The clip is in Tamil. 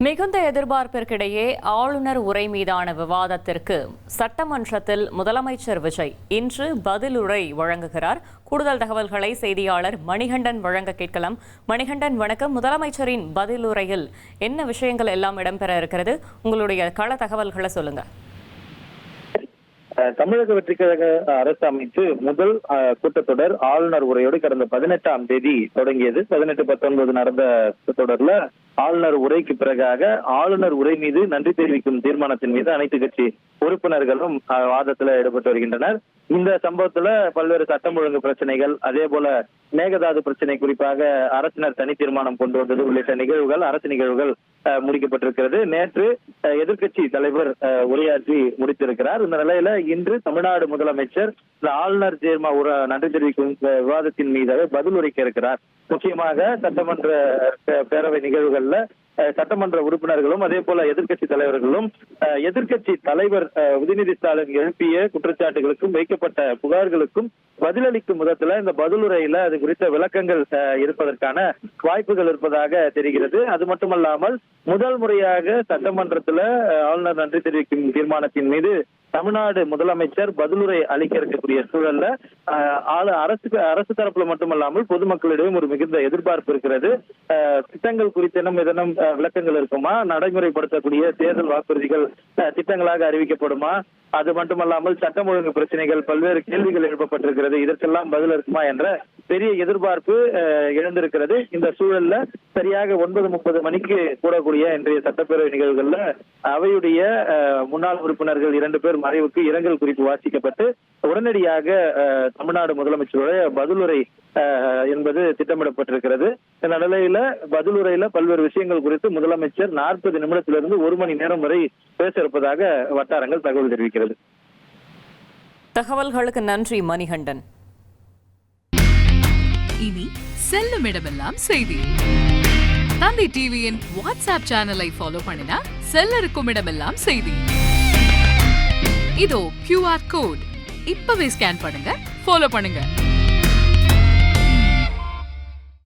மிகுந்த எதிர்பார்ப்பிற்கிடையே ஆளுநர் உரை மீதான விவாதத்திற்கு சட்டமன்றத்தில் முதலமைச்சர் விஜய் இன்று பதிலுரை வழங்குகிறார். கூடுதல் தகவல்களை செய்தியாளர் மணிகண்டன் வழங்க கேட்கலாம். மணிகண்டன், வணக்கம். முதலமைச்சரின் பதிலுரையில் என்ன விஷயங்கள் எல்லாம் இடம்பெற இருக்கிறது? உங்களுடைய கள தகவல்களை சொல்லுங்க. தமிழக வெற்றி கழக அரசு அமைச்சு முதல் கூட்டத்தொடர் ஆளுநர் உரையோடு கடந்த 18ஆம் தேதி தொடங்கியது. 18-19 நடந்த தொடர்ல ஆளுநர் உரைக்கு பிறகாக ஆளுநர் உரை மீது நன்றி தெரிவிக்கும் தீர்மானத்தின் மீது அனைத்து கட்சி உறுப்பினர்களும் வாதத்துல ஈடுபட்டு வருகின்றனர். இந்த சம்பவத்துல பல்வேறு சட்டம் ஒழுங்கு பிரச்சனைகள், அதே போல மேகதாது பிரச்சனை, குறிப்பாக அரசினர் தனி தீர்மானம் கொண்டு வந்தது உள்ளிட்ட நிகழ்வுகள், அரசு நிகழ்வுகள் முடிக்கப்பட்டிருக்கிறது. நேற்று எதிர்கட்சி தலைவர் உரையாற்றி முடித்திருக்கிறார். இந்த நிலையில இன்று தமிழ்நாடு முதலமைச்சர் ஆளுநர் நன்றி தெரிவிக்கும் விவாதத்தின் மீது பதில் உரைக்க இருக்கிறார். முக்கியமாக சட்டமன்ற பேரவை நிகழ்வுகள்ல சட்டமன்ற உறுப்பினர்களும் அதே போல எதிர்கட்சி தலைவர்களும் எதிர்கட்சி தலைவர் உதயநிதி ஸ்டாலின் எழுப்பிய குற்றச்சாட்டுகளுக்கும் வைக்கப்பட்ட புகார்களுக்கும் பதிலளிக்கும் விதத்துல இந்த பதிலுரையில அது குறித்த விளக்கங்கள் இருப்பதற்கான வாய்ப்புகள் இருப்பதாக தெரிகிறது. அது மட்டுமல்லாமல் முதல் முறையாக சட்டமன்றத்துல ஆளுநர் நன்றி தெரிவிக்கும் தீர்மானத்தின் மீது தமிழ்நாடு முதலமைச்சர் பதிலுரை அளிக்க இருக்கக்கூடிய சூழல்ல அரசு தரப்புல மட்டுமல்லாமல் பொதுமக்களிடையும் ஒரு மிகுந்த எதிர்பார்ப்பு இருக்கிறது. திட்டங்கள் குறித்த ஏதேனும் விளக்கங்கள் இருக்குமா? நடைமுறைப்படுத்தக்கூடிய தேர்தல் வாக்குறுதிகள் திட்டங்களாக அறிவிக்கப்படுமா? அது மட்டுமல்லாமல் சட்டம் ஒழுங்கு பிரச்சனைகள், பல்வேறு கேள்விகள் எழுப்பப்பட்டிருக்கிறது. இதற்கெல்லாம் பதில் இருக்குமா என்ற பெரிய எதிர்பார்ப்பு எழுந்திருக்கிறது. இந்த சூழல்ல சரியாக 9:30 மணிக்கு கூடக்கூடிய இன்றைய சட்டப்பேரவை நிகழ்வுகள்ல அவையுடைய முன்னாள் உறுப்பினர்கள் 2 பேர் மறைவுக்கு இரங்கல் குறிப்பு வாசிக்கப்பட்டு உடனடியாக தமிழ்நாடு முதலமைச்சருடைய பதிலுரை என்பது திட்டமிடப்பட்டிருக்கிறது. இந்த நிலையில பதிலுரையில பல்வேறு விஷயங்கள் குறித்து முதலமைச்சர் 40 நிமிடத்திலிருந்து 1 மணி நேரம் வரை பேச இருப்பதாக வட்டாரங்கள் தகவல் தெரிவிக்கிறது. தகவல்களுக்கு நன்றி மணிகண்டன். இனி செல்லும் இடமெல்லாம் செய்தி. தந்தை டிவியின் வாட்ஸ்அப் சேனலை ஃபாலோ பண்ணினா செல்ல இருக்கும் இடமெல்லாம் செய்தி. இதோ QR கோட் இப்பவே ஸ்கேன் பண்ணுங்க, ஃபாலோ பண்ணுங்க.